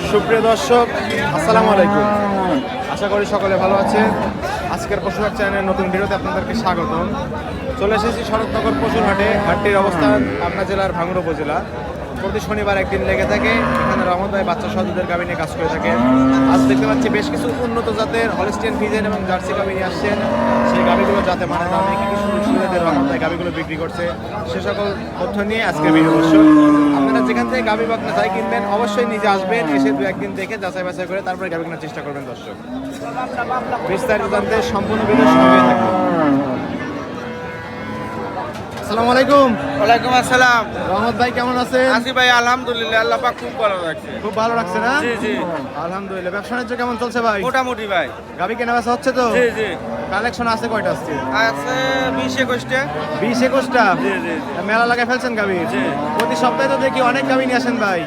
সুপ্রিয় দর্শক, আসসালামু আলাইকুম। আশা করি সকলে ভালো আছেন। আজকের পশুহাট চ্যানেলের নতুন ভিডিওতে আপনাদেরকে স্বাগতম। চলে এসেছি শরৎনগর পশুর হাটে। হাটটির অবস্থান পাবনা জেলার ভাঙ্গুড়া উপজেলা। প্রতি শনিবার একদিন লেগে থাকে। এখানে রহমত ভাই বাচ্চা সহ দুধের গাভী নিয়ে কাজ করে থাকে। আজ দেখতে পাচ্ছি বেশ কিছু উন্নত জাতের হলিস্টিয়ান ফ্রিজিয়ান এবং জার্সি গাভী নিয়ে আসছেন। সেই গাভীগুলো যাতে মানে দামে কি সুযোগ সুবিধাদের রহমত ভাই গাভীগুলো বিক্রি করছে, সে সকল তথ্য নিয়ে আজকে ভিডিও দর্শক। আপনারা যেখান থেকে গাভী বাকনা যাই কিনবেন অবশ্যই নিজে আসবেন, এসে দু একদিন দেখে যাচাই বাছাই করে তারপরে গাভী কেনার চেষ্টা করবেন দর্শক। বিস্তারিত জানতে সম্পূর্ণ ভিডিও সঙ্গে থাকবেন। আসসালামু আলাইকুম। ওয়ালাইকুম আসসালাম। রহমত ভাই কেমন আছেন? আসি ভাই, আলহামদুলিল্লাহ, আল্লাহ পাক খুব ভালো রাখছে। খুব ভালো রাখছে না? জি জি, আলহামদুলিল্লাহ। ব্যবসা বাণিজ্য কেমন চলছে ভাই? মোটামুটি ভাই। গাভী কেনা বেচা হচ্ছে তো? জি জি, কালেকশন আছে কয়টা আজকে? আছে 20-21টা। 20-21টা? জি জি মেলা লাগায় ফেলছেন গাভী? জি। প্রতি সপ্তাহে তো দেখি অনেক গাভী নিয়ে আসেন ভাই।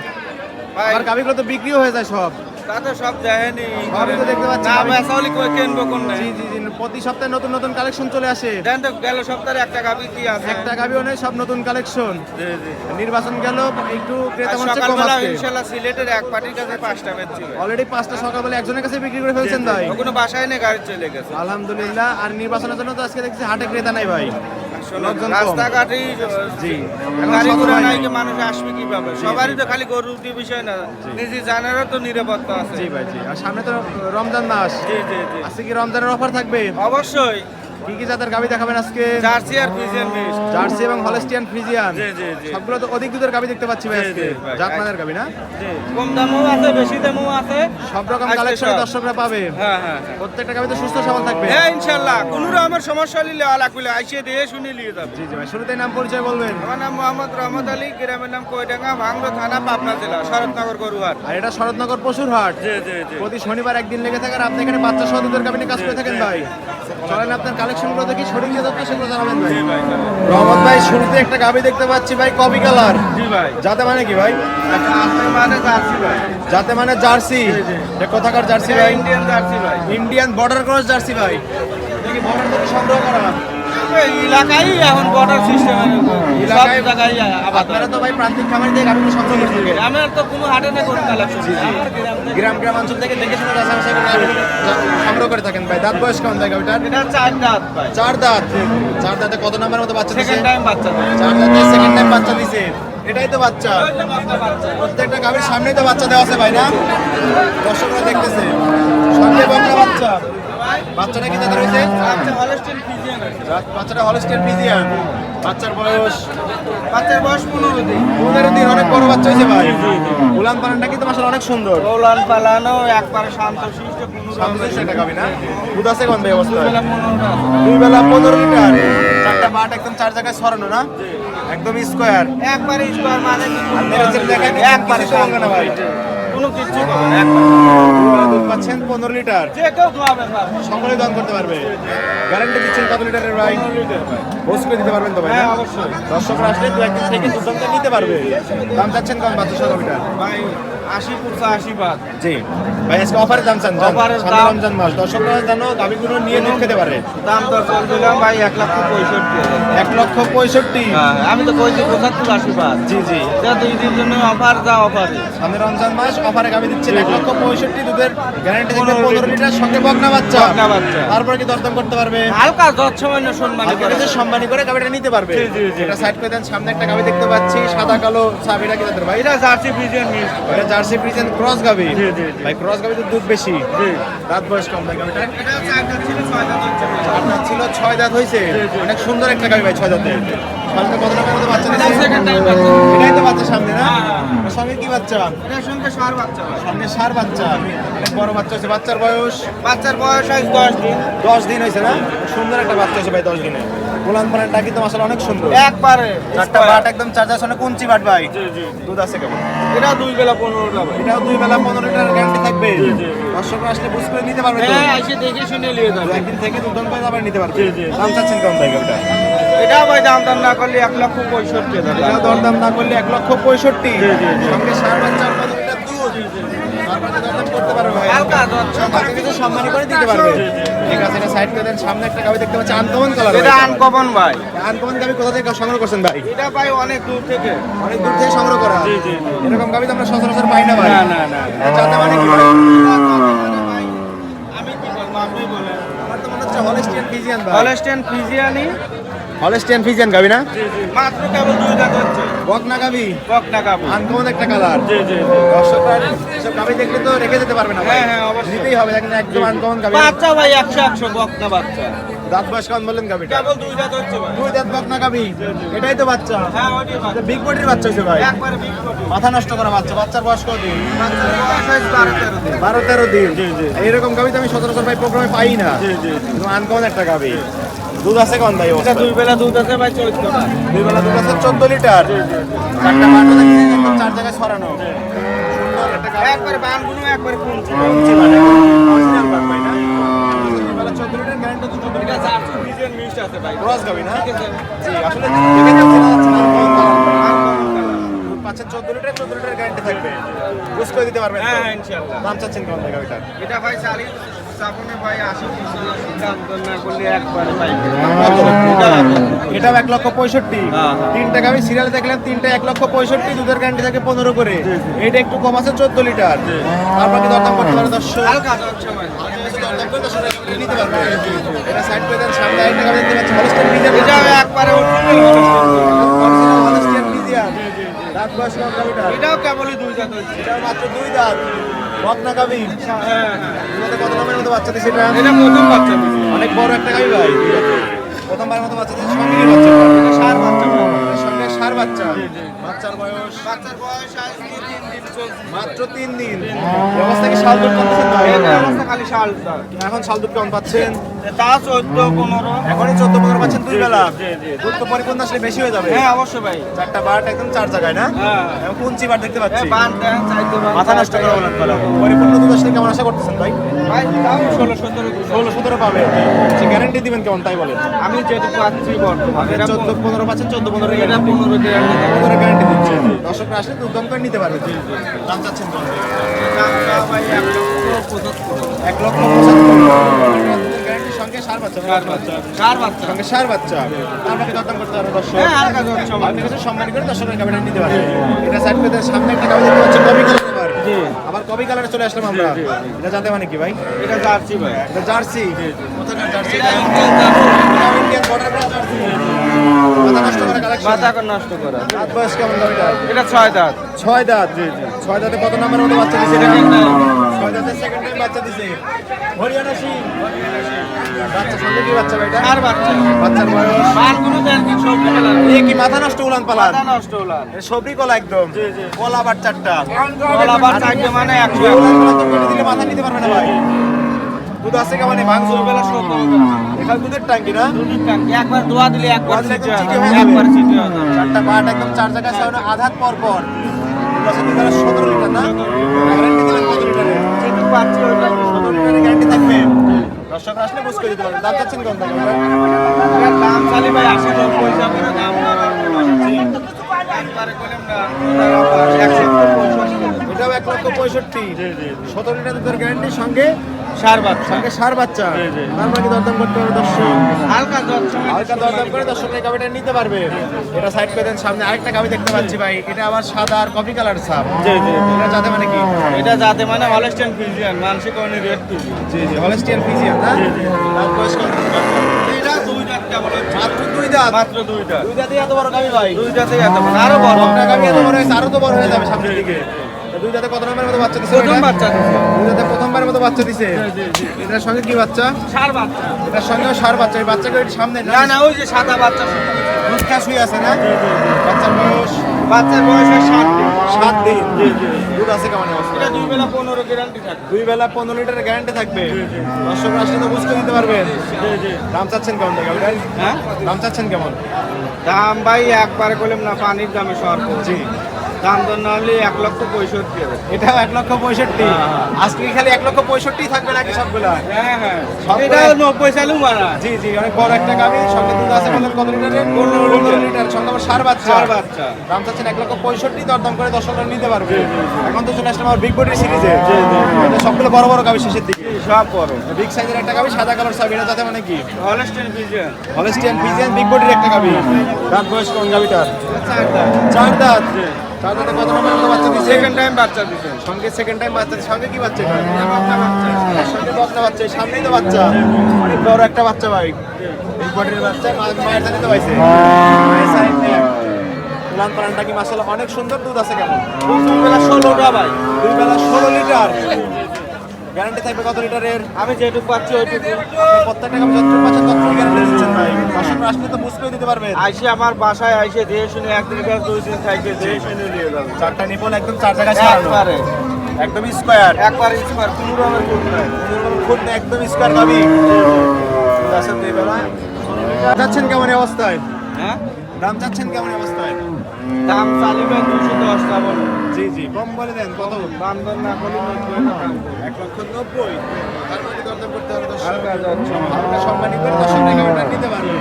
ভাই আর গাভীগুলো তো বিক্রিও হয়ে যায় সব। তা তো সব দেখেনি, সবই তো দেখতে পাচ্ছি। না বেচা হলে কই কিনবো কোন নাই। জি জি জি, প্রতি সপ্তাহে নতুন নতুন কালেকশন চলে আসে। দেন তো, গেল সপ্তাহে একটা গাবি কি আছে। একটা গাভীও নেই, সব নতুন কালেকশন। জি জি। নির্বাচন গেল একটু ক্রেতা আর মানুষের কম সকালবেলা আসছে। ইনশাআল্লাহ সিলেটের এক পার্টির কাছে 5টা বেচছি ভাই। অলরেডি 5টা সকালবেলা একজনের কাছে বিক্রি করে ফেলছেন ভাই। কোনো বাসায় নেই, গাড়ি চলে গেছে। আলহামদুলিল্লাহ। আর নির্বাচনের জন্য তো আজকে দেখছি হাটে ক্রেতা নাই ভাই। শোনো, লোকজন কম। রাস্তাঘাটেই জি। গাড়ি এখন ঘোড়া সবাই- নাই, কি মানুষ আসবে কিভাবে? সবারই তো খালি গরুর বিষয় না, নিজে জানারও তো নিরাপত্তা আছে। জি ভাই জি। আর সামনে তো রমজান মাস। জি জি জি, আজকে কি রমজানের অফার থাকবে? অবশ্যই। কি কি জাতের গাভী দেখাবেন আজকে? জার্সি আর ফ্রিজিয়ান মিক্স। জার্সি এবং হলস্টিয়ান ফ্রিজিয়ান। জি জি জি, সবগুলো তো অধিক দুধের গাভী দেখতে পাচ্ছি ভাই জি, আজকে। জি ভাই। জাতমানের গাভী না? জি, কম দামও আছে, বেশি দামও আছে। সব রকম আজকে কালেকশন সব। দর্শকরা পাবে। হ্যাঁ হ্যাঁ প্রত্যেকটা গাভী তো সুস্থ সবল থাকবে। হ্যাঁ, ইনশাআল্লাহ কোনো রকমের সমস্যা হলে লেওয়া লাগবে, আইসে দিয়ে শুনে নিয়ে যাবে। জি জি ভাই, শুরুতেই নাম পরিচয় বলবেন। আমার নাম মোহাম্মদ রহমত আলী, গ্রামের নাম কইডাঙ্গা, ভাঙ্গুড়া থানা, পাবনা জেলা, শরৎনগর গরুহাট। আর এটা শরৎনগর পশুর হাট। জি জি জি, প্রতি শনিবার একদিন লেগে থাকে। আর আপনি এখানে বাচ্চা সহ দুধের গাভী নিয়ে কাজ করে থাকেন ভাই। চলেন আপনার কালেকশনগুলো দেখি, সঠিক যে তথ্য সেগুলো জানাবেন ভাই। জি ভাই। রহমত ভাই, শুরুতে একটা গাভী দেখতে পাচ্ছি ভাই, কপি কালার। জি ভাই, যাতে মানে কি ভাই? আপনার মানে জার্সি ভাই। যাতে মানে জার্সি। এটা কোথাকার জার্সি ভাই? ইন্ডিয়ান জার্সি ভাই। ইন্ডিয়ান বর্ডার ক্রস জার্সি ভাই। দেখি বর্ডার থেকে সংগ্রহ করা। এই এলাকায় এখন বর্ডার সিস্টেমের সব এলাকায় জায়গায় আবাদ। আপনারা তো ভাই প্রান্তিক খামার দিয়ে গাভীগুলো সংগ্রহ করে থাকেন। আমার তো কোনো হাটে নেই কোনো কালেকশন। আমার গ্রাম গ্রাম অঞ্চল থেকে দেখে শুনে যাচাই বাছাই করে গাভীগুলো সংগ্রহ করে থাকেন ভাই। দাঁত বয়স কেমন ভাই গাভীটার? এটা 4 দাঁত ভাই। 4 দাঁত। 4 দাঁতে কত নাম্বার মতো বাচ্চা দিছে? সেকেন্ড টাইম বাচ্চা দেয়। 4 দাঁতে সেকেন্ড টাইম বাচ্চা দিছে। এটাই তো বাচ্চা। প্রত্যেকটা গাভীর সামনেই তো বাচ্চা দেওয়া আছে ভাই না? দর্শকরা দেখতেছে। সামনে বকনা বাচ্চা। বাচ্চাটা কি জাতের হয়েছে? আচ্ছা, হলস্টিন ফ্রিজিয়ান আছে। বাচ্চাটা হলস্টিয়ান ফ্রিজিয়ান। বাচ্চার বয়স বাচ্চার বয়স 15 দিন। 15 দিন। অনেক বড় বাচ্চা হয়েছে ভাই। উলান পালানটা কিন্তু মাশাআল্লাহ অনেক সুন্দর। ওলান পালানো একবারে শান্তশিষ্ট, কোনো সামনে সেটা গাবি না? দুধ আছে কোন ভাই অবস্থা? বেলা 15টা আছে। দুই বেলা 15 লিটার। চারটা বাট একদম চার জায়গায় ছড়ানো না? একদম স্কয়ার। একবারে স্কয়ার মানে আর নেড়েচেড়ে দেখেন, একবারে কিছু ভাঙবে না ভাই। কোনো কিচ্ছু হবে না, একবারে। দুই বেলা দুধ পাচ্ছেন 15 লিটার। যে কেউ ধোয়াবে ভাই। সকলেই দান করতে পারবে। গ্যারান্টি দিচ্ছেন কত লিটারের ভাই? 15 লিটার ভাই। বোঝ করে দিতে পারবেন তো ভাই? হ্যাঁ, না? অবশ্যই। দর্শকরা আসলে দু একদিন থেকে দুধ নিতে পারবে। দাম চাচ্ছেন কম বাচ্চা সহ লিটার? ভাই 80 পুরসা 80 বাদ। জি ভাই, আজকে অফারের দাম চান? অফারের সামনে দাম। রমজান মাস, দর্শকরা যেন গাভীগুলো নিয়ে দুধ খেতে পারে। দাম তো চলছিলাম ভাই 1,65,000। 1,65,000। হ্যাঁ, আমি তো কইছি 75-80 বাদ। জি জি। এটা 2 দিনের জন্য অফার, যা অফারে। সামনে রমজান মাস, অফারে গাভী দিচ্ছেন 1,65,000 দুধের গ্যারান্টি থাকবে 15 15 লিটার, সঙ্গে বকনা বাচ্চা। বকনা বাচ্চা। তারপরে কি দরদাম করতে পারবে? হালকা যত সামান্য সম্মানী হালকা করে। কিছু সম্মানী করে গাভীটা নিতে পারবে। জি, জি, জি। এটা সাইড করে দেন। সামনে একটা গাভী দেখতে পাচ্ছি, সাদা কালো ছাপ। এটা কি জাতের ভাই? এটা জার্সি ফ্রিজিয়ান মিক্স। এটা জার্সি ফ্রিজিয়ান ক্রস গাভী। জি, জি, জি। ভাই ক্রস গাভী তো দুধ বেশি। জি। রাত বয়স কম ভাই গাভীটা? এটা 4 দাঁত ছিল, 6 দাঁত হচ্ছে। আপনার ছিল 6 দাঁত হয়েছে। জি। অনেক সুন্দর একটা গাভী ভাই, 6 দাঁতে। সামনে কত নাম্বার মতো বাচ্চা এটা দিচ্ছে? সেকেন্ড টাইম বাচ্চা। এটাই তো বাচ্চা সামনে না? হ্যাঁ। ওর সঙ্গে কি বাচ্চা? এটার সঙ্গে সার বাচ্চা ভাই। সামনে ষাঁড় বাচ্চা। অনেক বড় বাচ্চা হয়েছে। বাচ্চার বয়স বাচ্চার বয়স আজ 10 দিন। 10 দিন হয়েছে না? সুন্দর একটা বাচ্চা হয়েছে ভাই 10 দিনে। গোলান পালানটা কিন্তু মাশাআল্লাহ অনেক সুন্দর। একবারে চারটা বাট একদম চার্জার সঙ্গে কুঞ্চি বাট ভাই। জি জি। দুধ আছে কেমন? এটা 2 বেলা 15টা ভাই। এটাও 2 বেলা 15 লিটার গ্যারান্টি থাকবে। জি, জি। দর্শকরা আসলে বুঝ করে নিতে পারবে তো? হ্যাঁ, এসে দেখে শুনে নিয়ে দু যাবে। একদিন থেকে দুধ দাম করে আবার নিতে পারবে। জি, জি। দাম চাচ্ছেন কেমন ভাই গাভীটা? এটা ভাই দাম টাম না করলে 1,65,000 এটা দরদাম না করলে 1,65,000। জি, জি, জি। সঙ্গে ষাঁড় বাচ্চা 15 লিটার দুধ। তারপরে দরদাম করতে পারবে ভাই। হালকা দর। হালকা কিছু সম্মানী করে দিতে পারবে। ঠিক আছে, এটা সাইড করে দেন। সামনে একটা গাবি দেখতে পাচ্ছি আনকমন কালার। এটা আনকমন ভাই। আনকমন গাবি কোথা থেকে সংগ্রহ করছেন ভাই? এটা ভাই অনেক দূর থেকে। অনেক দূর থেকে সংগ্রহ করা। এরকম গাবি তো আমরা সচরাচর পাই না ভাই। না। এটা জাতে মানে কি ভাই? আমি কি বলবো আপনি বলেন। আমার তো মনে হচ্ছে হলস্টিয়ান ফ্রিজিয়ান ভাই। হলস্টেইন ফ্রিজিয়ানি হলস্টিয়ান ফ্রিজিয়ান গাবি না? মাত্র কেবল 2 দাঁত হচ্ছে। বকনা গাবি, বকনা গাবি। আনকমন একটা কালার। দর্শকরা এসব গাবি দেখলে তো রেখে যেতে পারবে না ভাই। হ্যাঁ, অবশ্যই। নিতেই হবে, দেখেন একদম আনকমন গাবি। বাচ্চা ভাই 100 বকনা বাচ্চা। দাঁত বয়স কেমন বললেন গাবিটা? কেবল 2 দাঁত হচ্ছে ভাই। দুই দাঁত বকনা গাবি, এটাই তো বাচ্চা। হ্যাঁ ওইটাই বাচ্চা। বিগ বডির বাচ্চা হয়েছে ভাই। একবারে বিগ বডি। মাথা নষ্ট করা বাচ্চা। বাচ্চার বয়স কতদিন? বাচ্চার বয়স হয়েছে 12-13 দিন। 12-13 দিন। এরকম গাবি তো আমি সচরাচর ভাই প্রোগ্রামে পাই না। কিন্তু আনকমন একটা গাবি। দুধ আছে কেমন ভাই? এটা 2 বেলা দুধ আছে ভাই 14 টা। দুই বেলা দুধ আছে 14 লিটার। চারটা বাটো দেখছি একদম 4 জায়গায় ছড়ানো। সুন্দর একটা গাবি। একবারে বানগুলো একবারে কুঞ্চি। কুঞ্চি মানে অরিজিনাল বাট ভাই না? দুই বেলা 14 লিটার গ্যারান্টি তো 14 এটা লিটার। 400 ফ্রিজিয়ান মিক্স আছে ভাই। ক্রস গাবি না? ঠিক আছে। জি, আসলে দেখে তো চেনা যাচ্ছে না আনকমন কালার। Uncommon colour. দুধ পাচ্ছেন 14 লিটার গ্যারান্টি থাকবে। বুঝ করে দিতে পারবেন তো? হ্যাঁ ইনশাআল্লাহ। দাম চাচ্ছেন কেমন ভাই গাবিটার? এটা ভাই চালি সাবনে ভাই 80 সিদ্ধান্ত না করলে একবারে ভাই। এটাও 1,65,000। হ্যাঁ। তিনটা গাবি সিরিয়াল দেখলেন, তিনটা 1,65,000, দুধের গ্যারান্টি থাকে 15 করে। এইটা একটু কম আছে 14 লিটার। তারপর কি দরদাম করতে পারে দর্শক? হালকা যাচ্ছে ভাই। দরদাম করে দর্শক নিতে পারবে। এটা সাইড করে দেন। সামনে আরেকটা গাবি দেখতে পাচ্ছি হলস্টিয়ান ফ্রিজিয়ান। এটা একবারে অরিজিনাল অরিজিনাল হলস্টিয়ান ফ্রিজিয়ান। দাঁত বয়স কেমন গাবিটার? এটাও কেবলই 2 দাঁত হচ্ছে। এটা মাত্র 2 দাঁত। বকনা গাবি। হ্যাঁ। এটাতে কত নম্বরের মতো বাচ্চা দিছে এটা? এটা প্রথম বাচ্চা দিছে। অনেক বড় একটা গাবি ভাই। প্রথমবার মতো বাচ্চা দিছে। সঙ্গে কি বাচ্চা? এটা সার বাচ্চা ভাই। সঙ্গে সার বাচ্চা। বাচ্চার বয়স বাচ্চার বয়স আজ 3 দিন চলছে। মাত্র 3 দিন। ব্যবস্থা কি শাল দুধ পাচ্ছেন ভাই? এই অবস্থা খালি শাল দাও। এখন শাল দুধ কেমন পাচ্ছেন? তা 14-15। এখনই 14-15 পাচ্ছেন দুই বেলা। জি। দুধ তো পরিপূর্ণ আসলে বেশি হয়ে যাবে। হ্যাঁ অবশ্যই ভাই। চারটা বাট একদম 4 জায়গায় না? হ্যাঁ। এখন কুঞ্চি বাট দেখতে পাচ্ছি। বান দেন চাইতে বান। মাথা নষ্ট করে বলেন বলা। পরিপূর্ণ দুধ আসলে কেমন আশা করতেছেন ভাই? ভাই তাও 16-17 দিন। 16-17 পাবে। সে গ্যারান্টি দিবেন কেমন তাই বলেন? আমি যেটুকু পাচ্ছি বর্তমানে এটা 14-15 পাচ্ছেন, 14-15 এটা 15 দিয়ে আমি দেব। 15 গ্যারান্টি দিচ্ছে। দর্শকরা আসলে দুধ দম করে নিতে পারবে। দাম চাচ্ছেন কেমন? দামটা ভাই 1,75,000 1,75,000 গ্যারান্টির সঙ্গে সার বাচ্চা। সার বাচ্চা। সঙ্গে সার বাচ্চা। আপনাকে দরদাম করতে পারবে দর্শক। হ্যাঁ হালকা যাচ্ছে ভাই। আপনার কাছে সম্মান করে দর্শকের গাবিটা নিতে পারবে। এটা সাইড করে দেন। সামনে একটা গাবি দেখতে পাচ্ছি কবি কালার এবার। আবার কবি কালারে চলে আসলাম আমরা। এটা জাতে মানে কি ভাই? এটা জার্সি ভাই। এটা জার্সি। কোথাকার জার্সি? এটা ইন্ডিয়ান জার্সি। এটা ইন্ডিয়ান বর্ডার ক্রস জার্সি। মাথা নষ্ট করা কালেকশন। মাথা নষ্ট করা। দাঁত বয়স কেমন গাবিটা? এটা 6 দাঁত। 6 দাঁত। 6 দাঁতে কত নম্বরের মতো বাচ্চা দিছে? এটা ঠিক নাই। 6 দাঁতে সেকেন্ড টাইম বাচ্চা দিছে। হরিয়ানা সিং। বাচ্চা সঙ্গে কি বাচ্চা ভাই এটা? সার বাচ্চা। বাচ্চার বয়স? বানগুলো দেন কি সব ফেলার। এ কি মাথা নষ্ট উলান পালান? মাথা নষ্ট হলো। সবরি কলা একদম। কলা বাচ্চাটা। গলা বার চাইতে মানে 100। উলান পালান তো কেটে দিলে মাথা নিতে পারবে না ভাই। দুধ আছে কেমন? ভাঙছো বেলা 17 এখানে দুধের ট্যাঙ্কি না? দুধের ট্যাঙ্কি একবার দোয়া দিলে একবার দোয়া দিলে সিটি একদম হয়। চিটি হয়ে যাবে। একবার সিটি হয়। চারটা বাট একদম 4 জায়গায় সাউন্ড আধাত পর পর। দুধ আছে দুধ 17 লিটার না? গ্যারান্টি দিলেন কত লিটারের? যেটুকু পাচ্ছি ওটা 17 লিটারের গ্যারান্টি থাকবে। দর্শকরা আসলে বুঝ করে দিতে পারবে। দাম চাচ্ছেন কত টাকা? এর দাম চালি ভাই 80-90 যাবে না দাম না একবারে কইলাম না 165। এটাও 1,65,000। 17 লিটার দুধের গ্যারান্টির সঙ্গে সার বাচ্চা। সঙ্গে সার বাচ্চা। তারপরে কি দরদাম করতে পারবে দর্শক? হালকা যাচ্ছে। হালকা দরদাম করে দর্শকরা এই গাবিটা নিতে পারবে। এটা সাইড করে দেন। সামনে আরেকটা গাবি দেখতে পাচ্ছি ভাই। এটা আবার সাদা আর কফি কালার ছাপ। এটা যাতে মানে কি? এটা যাতে মানে হলস্টেইন ফ্রিজিয়ান মানসিক অনেক রেড পিস। জি হলস্টিয়ান ফ্রিজিয়ান না? দাঁত বয়স কত? এটা 2 দাঁত কেবল হচ্ছে। মাত্র 2 দাঁত। মাত্র 2 দাঁত। 2 দাঁতই এত বড় গাবি ভাই। 2 দাঁতে এত বড় আরো বড়। একটা গাবি এত বড় হয়েছে, আরো তো বড় হয়ে যাবে সামনের দিকে। 2 দাঁতে কত নম্বরের মতো বাচ্চা দিছে? প্রথম বাচ্চা দিছে। 2 দাঁতে প্রথমবারের মতো বাচ্চা দিছে। এটার সঙ্গে কি বাচ্চা? সার বাচ্চা। এটার সঙ্গেও সার বাচ্চা। এই বাচ্চাকে একটু সামনে না না ওই যে সাদা বাচ্চা। দুধ খাস হয়ে আছে না? বাচ্চার বয়স বাচ্চার বয়স 7 দিন। 7 দিন। দুধ আছে কেমন অবস্থা? এটা 2 বেলা 15 গ্যারান্টি থাকবে। 2 বেলা 15 লিটারের গ্যারান্টি থাকবে। দর্শকরা আসলে তো বুঝতে দিতে পারবেন। দাম চাচ্ছেন কেমন টাকা ভাই? হ্যাঁ দাম চাচ্ছেন কেমন? দাম ভাই একবারে কইলাম না পানির দামে সর্ব। জি দাম দর না হলে 1,65,000 এটাও 1,65,000। হ্যাঁ। আজকে কি খালি 1,65,000 থাকবে নাকি সবগুলা? হ্যাঁ সব এটা করে- 90 চালু মারা জি জি, অনেক বড় একটা গাভী, সঙ্গে দুধ আছে বলেন কত লিটারের? 15 লিটার, সঙ্গে আবার ষাঁড় বাচ্চা। চার বাচ্চা দাম চাচ্ছেন 1,65,000, দরদাম করে দর্শকরা নিতে পারবে। এখন তো চলে আসলাম আমার বিগ বডির সিরিজে। এটা সবগুলো বড় বড় গাভী শেষের দিকে। সব বড় বিগ সাইজের একটা গাভী, সাদা কালার সাব। এটা যাতে মানে কি Holstein Friesian Holstein Friesian big বডির একটা গাভী। দাঁত বয়স কোন গাভীটার? 4 দাঁত চার দাঁত। চার দাঁতে কত নম্বর মতো বাচ্চা দিচ্ছে? সেকেন্ড টাইম বাচ্চা দিছে সঙ্গে সেকেন্ড টাইম বাচ্চা, সঙ্গে কি বাচ্চা এটা? বাচ্চা এর সঙ্গে বকনা বাচ্চা, এই সামনেই তো বাচ্চা। অনেক বড় একটা বাচ্চা ভাই, বিগ বডির বাচ্চা। মায়ের জানি তো পাইছে, মায়ের সাইড নিয়ে উলান পালানটা কি মাশাআল্লাহ অনেক সুন্দর। দুধ আছে কেমন? দুই বেলা 16টা ভাই। দুই বেলা 16 লিটার। গ্যারান্টি থাকবে কত লিটারের? আমি যেটুকু পাচ্ছি ওইটুকু। প্রত্যেকটা গাভী যতটুকু পাচ্ছেন ততটুকু গ্যারান্টি দিচ্ছেন ভাই। দর্শকরা আসলে তো বুঝ করে দিতে পারবেন। আইসে আমার বাসায় আইসে দিয়ে শুনে একদিন কাজ 2 দিন থাকবে দিয়ে শুনে নিয়ে যাবে চারটা নিপল একদম চার জায়গায় ছাড়ানো, একবারে একদম স্কোয়ার, একবারে স্কোয়ার কোনো রকমের ফুট নাই। ফুট না, একদম স্কোয়ার গাভী। আচ্ছা দুই বেলা যাচ্ছেন কেমন এই অবস্থায়? হ্যাঁ দাম চাচ্ছেন কেমন এই অবস্থায়? দাম চালিবে 210 টা বলো। জি জি, কম বলে দেন। কত? দাম দর না করলে 90 টাকা দাম। 1,90,000। তার মানে দরদাম করতে হবে দর্শক। হালকা যাচ্ছে। হালকা সম্মানী করে দর্শকরা এই গাভীটা নিতে পারবে।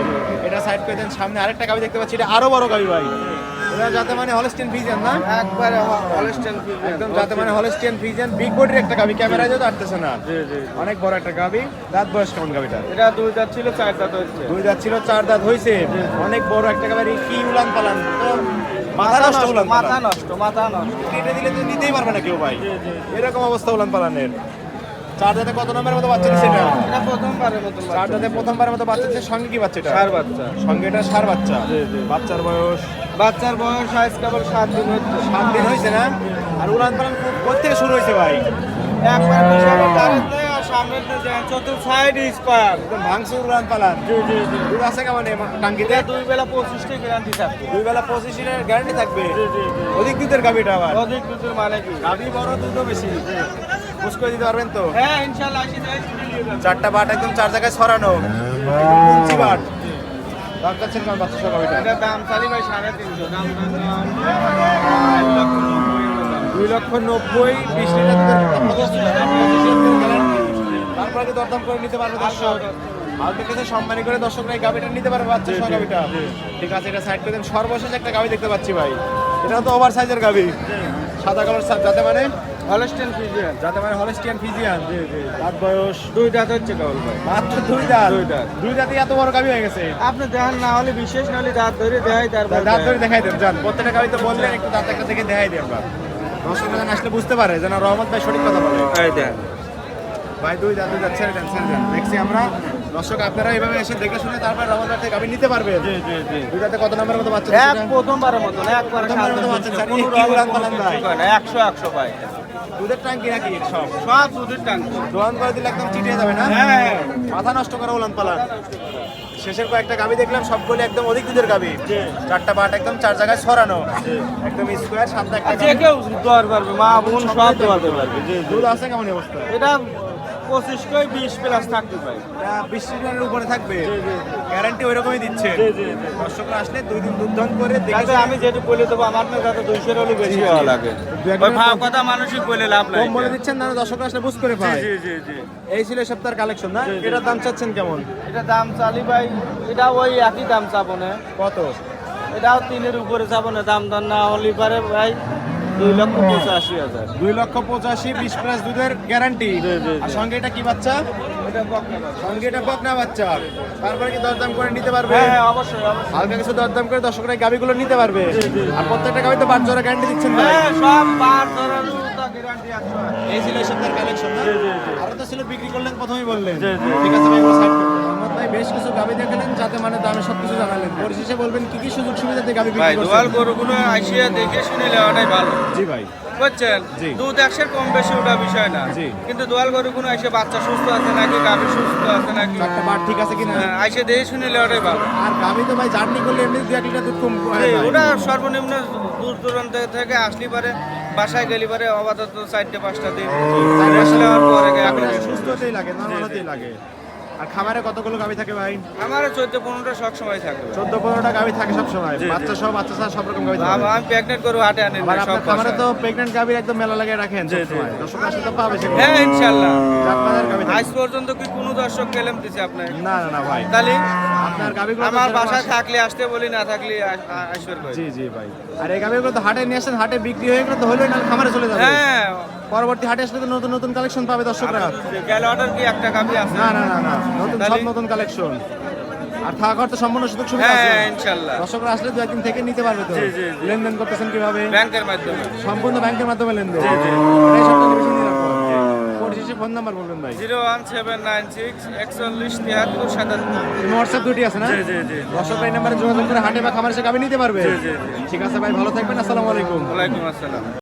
এটা সাইড করে দেন। সামনে আরেকটা গাভী দেখতে পাচ্ছি, এটা আরো বড় গাভী ভাই। এটা যাতে মানে হলস্টিয়ান ফ্রিজিয়ান না? একবারে হলস্টেইন ফ্রিজিয়ান একদম যাতে মানে হলস্টিয়ান ফ্রিজিয়ান বিগ বডির একটা গাভী। ক্যামেরায় যেতে পারতেছে না, জি জি অনেক বড় একটা গাভী। দাঁত বয়স কেমন গাভীটা? এটা 2 দাঁত ছিল 4 দাঁত হচ্ছে। দুই দাঁত ছিল, চার দাঁত হয়েছে। অনেক বড় একটা গাভী। কি উলান পালান তো, মাথা নষ্ট উলান মাথা পালান। নষ্ট মাথা নষ্ট। কেটে দিলে তো নিতেই পারবে না কেউ ভাই। এরকম অবস্থা উলান পালানের। চার দাঁতে কত নম্বরের মতো বাচ্চা দিচ্ছে এটা? এটা প্রথমবারের মতো চার দাঁতে প্রথমবারের মতো বাচ্চা দিচ্ছে। সঙ্গে কি বাচ্চা এটা? চার বাচ্চা। সঙ্গে এটা ষাঁড় বাচ্চা। জি, জি। বাচ্চার বয়স বাচ্চার বয়স আজ কেবল 7 দিন হচ্ছে। 7 দিন হয়েছে না? আর উলান পালান কোথেকে শুরু হয়েছে ভাই? একবার পিছনে দাঁড়াতে নেই আর সামনে চতুর্থ সাইড স্কয়ার। একদম ভাঙচুর উলান পালান। জি জি জি। দুধ আছে কেমন এই টাঙ্কিতে? এটা 2 বেলা 25টা গ্যারান্টি থাকবে। দুই বেলা 25 গ্যারান্টি থাকবে। জি জি জি। অধিক দুধের গাভীটা আবার। অধিক দুধের মানে কি? গাভী বড়, দুধও বেশি। বুঝ করে দিতে পারবেন তো? হ্যাঁ ইনশাআল্লাহ আসি যাই শুনে নিয়ে যাবেন। চারটা বাট একদম চার জায়গায় ছড়ানো, একদম কুঞ্চি বাট। দাম চাচ্ছেন কেমন বাচ্চা সহ গাভীটা? এটা দাম চালি ভাই 350 দাম দাম 2,90,000, 20 লিটার গ্যারান্টি। তারপরে কি দরদাম করে নিতে পারবে দর্শক? হালকা কাছে সম্মানী করে দর্শকরা এই গাভীটা নিতে পারবে, বাচ্চা সহ গাভীটা। ঠিক আছে, এটা সাইড করে দেন। সর্বশেষ একটা গাভী দেখতে পাচ্ছি ভাই, এটা তো ওভার সাইজের গাভী, সাদা কালার সাপ, যাতে মানে হলস্টেইন ফ্রিজিয়ান। Holstein Friesian. দাঁত বয়স 2 দাঁত হচ্ছে কেবল ভাই। মাত্র দুই দাঁত। দুই দাঁত। দুই দাঁতই এত বড় গাভী হয়ে গেছে। আপনি দেখেন না হলে বিশেষ না হলে দাঁত ধরে দেখাই তারপর দাঁত ধরে দেখাই দেন, যান। প্রত্যেকটা গাভী তো বললেন, একটু দাঁত একটা দেখে দেখাই দিই আমরা। দর্শকরা যেন আসলে বুঝতে পারে যেন রহমত ভাই সঠিক কথা বলে। এই দেখ ভাই দুই দাঁত ছেড়ে দেন, ছেড়ে দেন। দেখছি আমরা দর্শক, আপনারা এইভাবে এসে দেখে শুনে তারপর রহমত ভাই থেকে গাভী নিতে পারবেন। জি জি জি। দুই দাঁতে কত নম্বরের মতো বাচ্চা এক দিচ্ছে? প্রথমবারের মতো না একবার প্রথমবারের মতো বাচ্চা দিচ্ছে। আর এই কি উলান পালান ভাই? 100 100 ভাই। দুধের ট্যাঙ্কি নাকি সব? সব দুধের ট্যাঙ্কি। দোয়ান করে দিলে একদম চিটিয়ে যাবে না? হ্যাঁ মাথা নষ্ট করে উলান পালান। শেষের কয়েকটা গাভী দেখলাম, সবগুলো একদম অধিক দুধের গাভী। চারটা বাট একদম চার জায়গায় ছড়ানো, একদম স্কোয়ার। সাতটা একটা যে কেউ দোয়ার পারবে, মা বোন সব দোয়াতে পারবে। জি জি। দুধ আছে কেমন এই অবস্থা? এটা 25 কই 20 প্লাস থাকতে ভাই। 20 লিটারের উপরে থাকবে। গ্যারান্টি ওই রকমই দিচ্ছে। দর্শকরা আসলে 2 দিন দুধ দান করে দেখে যাতে আমি যেটু বলে দেবো আমার না যাতে 200 এর হলে বেশি হওয়া লাগে। ওই ভাব কথা মানুষই বলে লাভ নাই। কম বলে দিচ্ছেন না, দর্শকরা আসলে বুঝ করে পায়। জি জি জি। এই ছিল এই সপ্তাহের কালেকশন না? এটার দাম চাচ্ছেন কেমন? এটা দাম চালি ভাই, এটা ওই একই দাম চাবো না। কত? এটাও 3 এর উপরে চাবো না, দাম দর না হলে পারে ভাই 2,85,000। 2,85,000, 20 প্লাস দুধের গ্যারান্টি। আর সঙ্গে এটা কি বাচ্চা? এটা বকনা ভাই। সঙ্গে এটা বকনা বাচ্চা। তারপরে কি দরদাম করে নিতে পারবে? হ্যাঁ হ্যাঁ অবশ্যই অবশ্যই। হালকা কিছু দরদাম করে দর্শকরা এই গাভীগুলো নিতে পারবে। আর প্রত্যেকটা গাভী তো 5 জোড়া গ্যারান্টি দিচ্ছেন ভাই। হ্যাঁ সব বার ধরার উতা গ্যারান্টি 100। এই ছিল এই সপ্তাহের কালেকশন না? জি, জি, জি। আরো তো ছিল বিক্রি করলেন, প্রথমেই বললেন। জি, জি। ঠিক আছে ভাই, এগুলো সাইড করুন। মোহাম্মদ ভাই বেশ কিছু গাভী দেখালেন, যাতে মানে দামে সবকিছু জানালেন। পরিশেষে বলবেন কি কি সুযোগ সুবিধাতে গাভী ভাই বিক্রি দোয়াল করছেন? গরুগুলো আইসিয়া দেখে শুনে নেওয়াটাই ভালো। জি ভাই। বুঝছেন? জি। দুধ 100 কম বেশি ওটা বিষয় না। জি। কিন্তু দোয়াল গরুগুলো আইসে বাচ্চা সুস্থ আছে নাকি গাভী সুস্থ আছে নাকি চারটা বার ঠিক আছে কিনা? আইসে দেখে শুনে নেওয়াটাই ভালো। আর গাভী তো ভাই জার্নি করলে এমনি 2-1 লিটার দুধ কম হয়ে জি, যায়। ওটা সর্বনিম্ন দূর দূরান্ত থেকে আসলি পারে, বাসায় গেলি পারে আপাতত 4-5টা দিন চার রেস্ট নেওয়ার পরে গাভীটা এখন সুস্থ হতেই লাগে, নরমাল হতেই লাগে। আর খামারে কতগুলো গাভী থাকে ভাই? আমার 14-15টা সব সময় থাকে। 14-15টা গাভী থাকে সব সময়, জি, জি। বাচ্চা সহ বাচ্চা সহ সব রকম গাভী থাকে। আমি প্রেগনেন্ট করবো হাটে আনি আবার সব আপনার খামারে বাসায়। তো প্রেগন্যান্ট গাভীর একদম মেলা লাগিয়ে রাখেন জি, জি। সবসময়, দর্শক আসলে তো পাবে সেগুলো। হ্যাঁ ইনশাআল্লাহ। আপনাদের গাভী থাকে? আজ পর্যন্ত কি কোনো দর্শক কেলেম দিছে আপনার? না না না ভাই, তাহলে আপনার গাভীগুলো তো আমার যেরকম বাসায় আসে- থাকলে আসতে বলি, না থাকলে আসবে কই? জি জি ভাই। আর এই গাভীগুলো তো হাটে নিয়ে আসেন, হাটে বিক্রি হয়ে গেলে তো হলোই না, খামারে চলে যাবে। হ্যাঁ, পরবর্তী হাটে আসলে তো নতুন নতুন কালেকশন পাবে দর্শকরা। গেল অর্ডার কি একটা গাভি আছে? না না না না, নতুন সব তাহলে? নতুন কালেকশন। আর থাকা করতে সম্পূর্ণ সুযোগ সুবিধা আছে। হ্যাঁ ইনশাআল্লাহ। দর্শকরা আসলে দু একদিন থেকে নিতে পারবে তো। জি, জি, জি। লেনদেন করতেছেন কিভাবে? ব্যাংকের মাধ্যমে। সম্পূর্ণ ব্যাংকের মাধ্যমে লেনদেন। জি, জি। এটাই সবচেয়ে বেশি নিরাপদ। পরিশেষে ফোন নাম্বার বলবেন ভাই। 01796 41 73 77। হোয়াটসঅ্যাপ দুটি আছে না? জি, জি, জি। দর্শকরা এই নাম্বারে যোগাযোগ করে হাটে বা খামারে এসে গাভী নিতে পারবে। জি, জি, জি। ঠিক আছে ভাই, ভালো থাকবেন। আসসালামু আলাইকুম। ওয়ালাইকুম আসসালাম।